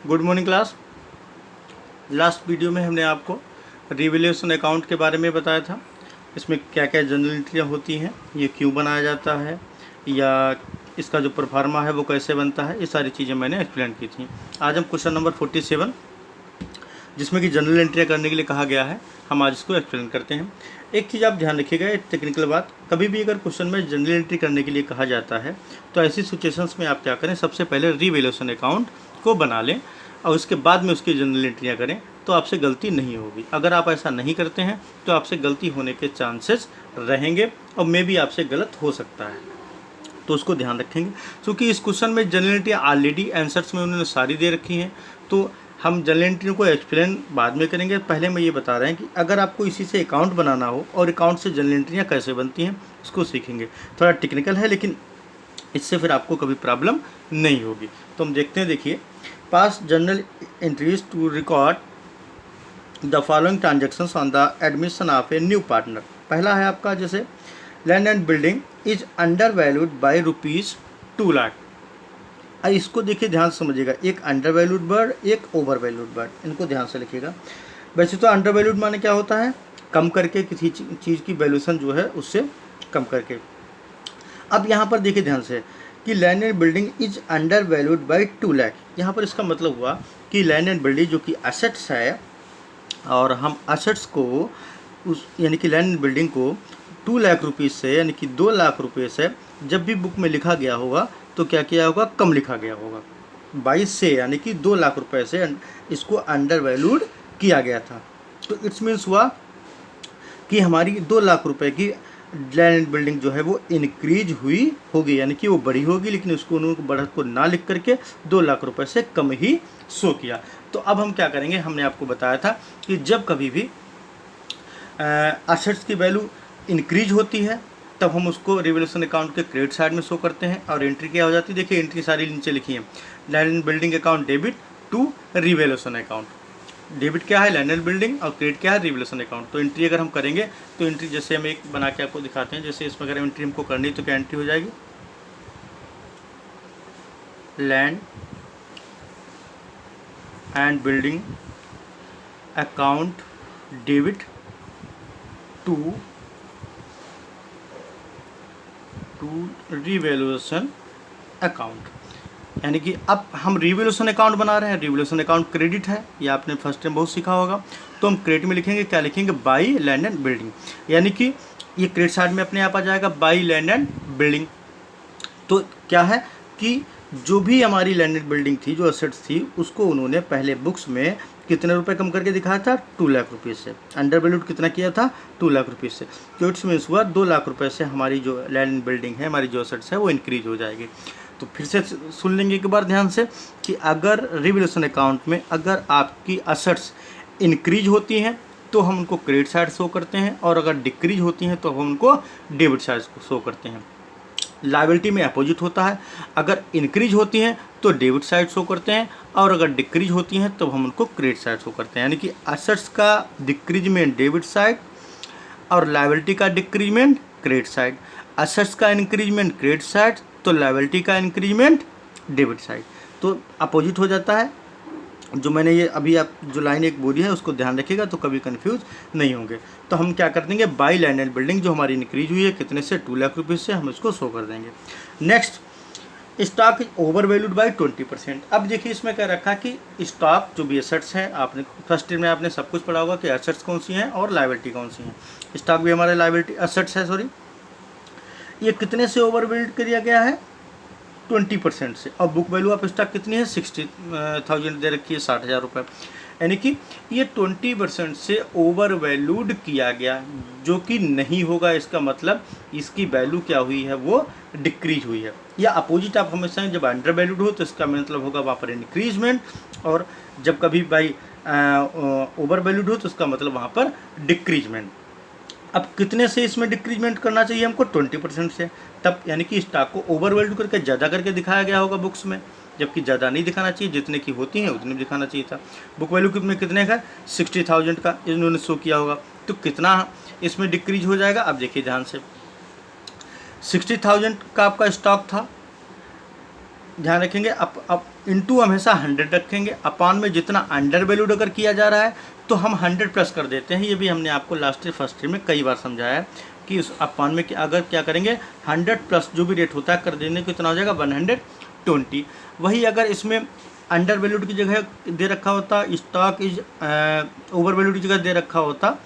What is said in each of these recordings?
Good morning class. Last video में हमने आपको रिवैल्यूएशन अकाउंट के बारे में बताया था। इसमें क्या क्या जनरल एंट्रियाँ होती हैं, ये क्यों बनाया जाता है, या इसका जो परफार्मा है वो कैसे बनता है, ये सारी चीज़ें मैंने एक्सप्लेन की थी। आज हम क्वेश्चन नंबर 47, जिसमें कि जनरल एंट्रियाँ करने के लिए कहा गया है, हम आज इसको एक्सप्लेन करते हैं। एक चीज़ आप ध्यान रखिएगा, एक टेक्निकल बात, कभी भी अगर क्वेश्चन में जनरल एंट्री करने के लिए कहा जाता है तो ऐसी सिचुएशंस में आप क्या करें, सबसे पहले रिवैल्यूएशन अकाउंट को बना लें और उसके बाद में उसकी जनरल एंट्रियाँ करें, तो आपसे गलती नहीं होगी। अगर आप ऐसा नहीं करते हैं तो आपसे गलती होने के चांसेस रहेंगे और मे भी आपसे गलत हो सकता है, तो उसको ध्यान रखेंगे। क्योंकि इस क्वेश्चन में जनरल एंट्रियाँ ऑलरेडी आंसर्स में उन्होंने सारी दे रखी हैं, तो हम जनरल एंट्री को एक्सप्लेन बाद में करेंगे। पहले मैं ये बता रहे हैं कि अगर आपको इसी से अकाउंट बनाना हो और अकाउंट से जनरल एंट्रियाँ कैसे बनती हैं उसको सीखेंगे। थोड़ा टेक्निकल है, लेकिन इससे फिर आपको कभी प्रॉब्लम नहीं होगी। तो हम देखते हैं, देखिए, pass journal entries to record the following transactions on the admission of a new partner. पहला है आपका, जैसे land and building is undervalued by ₹2 lakh. अब इसको देखिए, ध्यान से समझिएगा, एक अंडर वैल्यूड वर्ड, एक ओवर वैल्यूड वर्ड, इनको ध्यान से लिखिएगा। वैसे तो अंडर वैल्यूड माने क्या होता है, कम करके, किसी चीज़ की वैल्यूशन जो है उससे कम करके। अब यहाँ पर देखिए ध्यान से कि land and building is undervalued by 2 lakh. यहाँ पर इसका मतलब हुआ कि लैंड एंड बिल्डिंग जो कि एसेट्स है, और हम एसेट्स को उस यानी कि लैंड एंड बिल्डिंग को 2 लाख रुपये से, यानी कि 2 लाख रुपये से जब भी बुक में लिखा गया होगा तो क्या किया होगा, कम लिखा गया होगा। 22 से, यानी कि 2 लाख रुपए से इसको अंडर वैल्यूड किया गया था। तो इट्स मीन्स हुआ कि हमारी 2 लाख रुपए की लैंड एंड बिल्डिंग जो है वो इंक्रीज हुई होगी, यानी कि वो बड़ी होगी, लेकिन उसको उन्होंने बढ़त को ना लिख करके 2 लाख रुपए से कम ही शो किया। तो अब हम क्या करेंगे, हमने आपको बताया था कि जब कभी भी एसेट्स की वैल्यू इंक्रीज होती है तब हम उसको रिवैल्यूएशन अकाउंट के क्रेडिट साइड में शो करते हैं, और एंट्री क्या हो जाती है, देखिए एंट्री सारी नीचे लिखी है। Land and building account debit to revaluation account. Debit क्या है, लैंड एंड बिल्डिंग, और क्रेडिट क्या है, रिवैल्यूएशन अकाउंट। तो एंट्री अगर हम करेंगे तो एंट्री जैसे हम एक बना के आपको दिखाते हैं, जैसे इसमें अगर एंट्री हमको करनी तो क्या एंट्री हो जाएगी, land and building account debit to revaluation account. यानी कि अब हम रिवैल्यूएशन अकाउंट बना रहे हैं, रिवैल्यूएशन अकाउंट क्रेडिट है, ये आपने फर्स्ट टाइम बहुत सीखा होगा। तो हम क्रेडिट में लिखेंगे, क्या लिखेंगे, बाई लैंड एंड बिल्डिंग, यानी कि ये क्रेडिट साइड में अपने आप आ जाएगा, बाई लैंड एंड बिल्डिंग। तो क्या है कि जो भी हमारी लैंड एंड बिल्डिंग थी, जो एसेट्स थी, उसको उन्होंने पहले बुक्स में कितने रुपए कम करके दिखाया था, 2 लाख रुपये से। अंडर वैल्यूड कितना किया था, 2 लाख रुपये से। तो इट्स मीन्स हुआ 2 लाख रुपये से हमारी जो लैंड एंड बिल्डिंग है, हमारी जो एसेट्स है, वो इंक्रीज हो जाएगी। तो फिर से सुन लेंगे एक बार ध्यान से कि अगर रिवैल्यूएशन अकाउंट में अगर आपकी एसेट्स इंक्रीज होती हैं तो हम उनको क्रेडिट साइड शो करते हैं, और अगर डिक्रीज होती हैं तो हम उनको डेबिट साइड शो करते हैं। लायबिलिटी में अपोजिट होता है, अगर इंक्रीज होती हैं तो डेबिट साइड शो करते हैं, और अगर डिक्रीज होती हैं तो हम उनको क्रेडिट साइड शो करते हैं। यानी कि एसेट्स का डिक्रीजमेंट डेबिट साइड और लायबिलिटी का डिक्रीजमेंट क्रेडिट साइड। एसेट्स का इंक्रीजमेंट क्रेडिट साइड तो लायबिलिटी का इंक्रीजमेंट डेबिट साइड। तो अपोजिट हो जाता है। जो मैंने ये अभी आप जो लाइन एक बोली है उसको ध्यान रखिएगा, तो कभी कंफ्यूज नहीं होंगे। तो हम क्या कर देंगे, बाई लैंड एंड बिल्डिंग जो हमारी इंक्रीज हुई है कितने से, 2 लाख रुपये से, हम इसको शो कर देंगे। Next, stock is over valued by 20%। अब देखिए इसमें क्या रखा कि स्टॉक जो भी एसेट्स हैं, आपने फर्स्ट ईयर में आपने सब कुछ पढ़ा होगा कि एसेट्स कौन सी हैं और लायबिलिटी कौन सी हैं। स्टॉक भी हमारे लायबिलिटी एसेट्स है, सॉरी, ये कितने से ओवर वैल्यूड किया गया है, 20% से। और बुक वैल्यू ऑफ स्टॉक कितनी है, 60,000 दे रखी है, 60,000 रुपये। यानी कि ये 20% से ओवर वैल्यूड किया गया, जो कि नहीं होगा। इसका मतलब इसकी वैल्यू क्या हुई है, वो डिक्रीज हुई है। या अपोजिट आप हमेशा, जब अंडर वैल्यूड हो तो इसका मतलब होगा वहाँ पर इंक्रीजमेंट, और जब कभी बाई ओवर वैल्यूड हो तो इसका मतलब वहाँ पर डिक्रीजमेंट। अब कितने से इसमें डिक्रीजमेंट करना चाहिए हमको, 20% से। तब यानी कि स्टॉक को ओवर वैल्यू करके ज़्यादा करके दिखाया गया होगा बुक्स में, जबकि ज़्यादा नहीं दिखाना चाहिए, जितने की होती हैं उतने दिखाना चाहिए था। बुक वैल्यू में कितने का, 60,000 का इन्होंने शो किया होगा, तो कितना इसमें डिक्रीज हो जाएगा। अब देखिए ध्यान से, 60,000 का आपका स्टॉक था, ध्यान रखेंगे अब इनटू हमेशा 100 रखेंगे, अपान में जितना अंडर वैल्यूड अगर किया जा रहा है तो हम 100 प्लस कर देते हैं। ये भी हमने आपको लास्ट ईयर फर्स्ट ईयर में कई बार समझाया है कि उस अपान में अगर क्या करेंगे 100 प्लस जो भी रेट होता है कर देने को कितना हो जाएगा 120। वही अगर इसमें अंडर वैल्यूड की जगह दे रखा होता, स्टॉक इज ओवर वैल्यूड की जगह दे रखा होता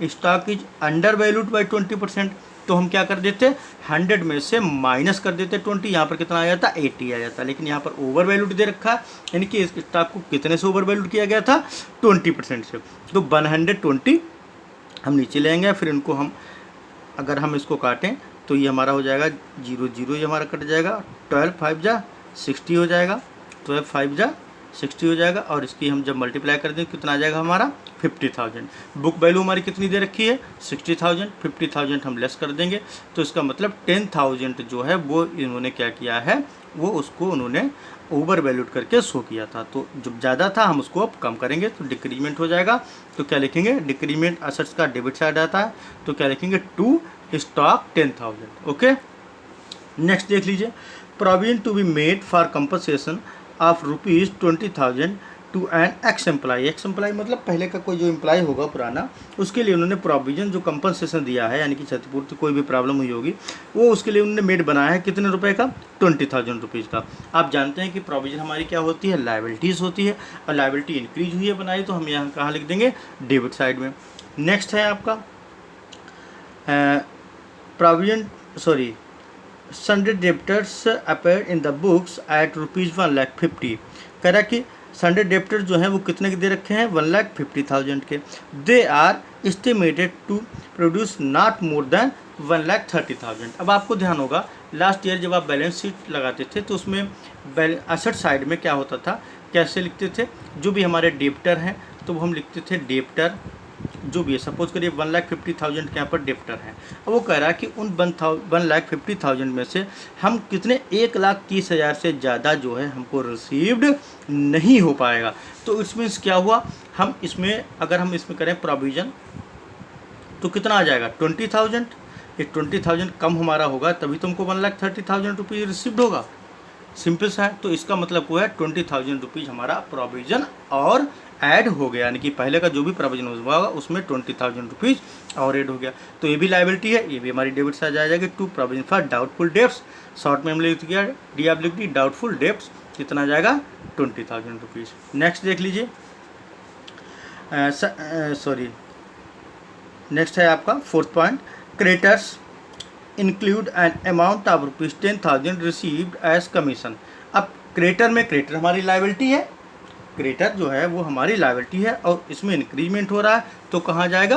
stock is undervalued by 20%, तो हम क्या कर देते 100 में से माइनस कर देते 20, यहाँ पर कितना आ जाता 80 आ जाता। लेकिन यहाँ पर ओवर वैल्यूड दे रखा है, यानी कि इस स्टॉक को कितने से ओवर वैल्यूड किया गया था 20% से, तो 120 हम नीचे लेंगे। फिर इनको हम अगर हम इसको काटें तो ये हमारा हो जाएगा 0 0, ये हमारा कट जाएगा, 12 5 जा 60 हो जाएगा, 12 5 जा 60 हो जाएगा। और इसकी हम जब मल्टीप्लाई कर दें कितना आ जाएगा हमारा 50,000। बुक वैल्यू हमारी कितनी दे रखी है 60,000, 50,000 हम लेस कर देंगे, तो इसका मतलब 10,000 जो है वो इन्होंने क्या किया है, वो उसको उन्होंने ओवर वैल्यूड करके शो किया था। तो जब ज़्यादा था हम उसको अब कम करेंगे तो डिक्रीमेंट हो जाएगा। तो क्या लिखेंगे, डिक्रीमेंट असेट्स का डेबिट साइड आता है, तो क्या लिखेंगे टू स्टॉक 10,000। ओके, नेक्स्ट देख लीजिए, provision to be made for compensation of ₹20,000 to an ex employ. Ex employ मतलब पहले का कोई जो एम्प्लॉय होगा पुराना, उसके लिए उन्होंने प्रोविजन जो कंपनसेशन दिया है, यानी कि क्षतिपूर्ति कोई भी प्रॉब्लम हुई होगी वो उसके लिए उन्होंने मेड बनाया है कितने रुपए का 20,000 रुपीज़ का। आप जानते हैं कि प्रोविजन हमारी क्या होती है, लायबिलिटीज़ होती है, और लायबिलिटी इंक्रीज हुई है बनाई, तो हम यहाँ कहाँ लिख देंगे डेबिट साइड में। नेक्स्ट है आपका provision Sunday debtors appear in the books at ₹1,50,000। कह रहा कि सन्डे डेप्टर जो हैं वो कितने के दे रखे हैं 1,50,000 के। They are estimated to produce not more than 1,30,000। अब आपको ध्यान होगा लास्ट ईयर जब आप बैलेंस शीट लगाते थे तो उसमें एसेट साइड में क्या होता था, कैसे लिखते थे, जो भी हमारे डेप्टर हैं तो वो हम लिखते थे डेप्टर जो भी है, सपोज करिए 1,50,000 के यहाँ पर डेप्टर हैं। अब वो कह रहा है कि उन 1,50,000 में से हम कितने 1,30,000 से ज़्यादा जो है हमको रिसीव्ड नहीं हो पाएगा। तो इट मीन्स क्या हुआ, हम इसमें अगर हम इसमें करें प्रोविज़न तो कितना आ जाएगा 20,000। ये 20,000 कम हमारा होगा तभी तो हमको 1,30,000 रुपीज़ रिसीव्ड होगा, सिंपल सा है। तो इसका मतलब वो है 20,000 रुपीज़ हमारा प्रोविज़न और ऐड हो गया, यानी कि पहले का जो भी प्रोविजन हुआ होगा उसमें 20,000 रुपीज़ और ऐड हो गया। तो ये भी लायबिलिटी है, ये भी हमारी डेबिट साइड आ जाएगी। To provision for doubtful debts, short में हमने लिख दिया डी आप लिख दी डाउटफुल डेब्ट्स, कितना आ जाएगा 20,000 रुपीज़। नेक्स्ट देख लीजिए, नेक्स्ट है आपका fourth point, creditors include an amount of ₹10,000 received as commission. अब क्रेडिटर में, क्रेडिटर हमारी लायबिलिटी है, क्रेडिटर जो है वो हमारी लायबिलिटी है और इसमें इंक्रीमेंट हो रहा है तो कहाँ जाएगा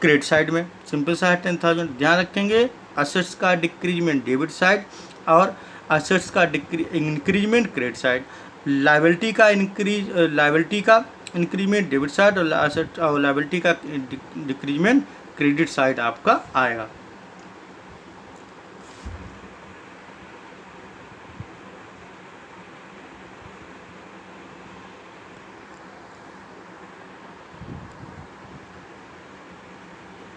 क्रेडिट साइड में, सिंपल सा है 10,000। ध्यान रखेंगे असेट्स का डिक्रीजमेंट डेबिट साइड और असेट्स का इंक्रीजमेंट क्रेडिट साइड, लायबिलिटी का इंक्रीमेंट डेबिट साइड और असेट और लायबिलिटी का डिक्रीजमेंट क्रेडिट साइड आपका आएगा।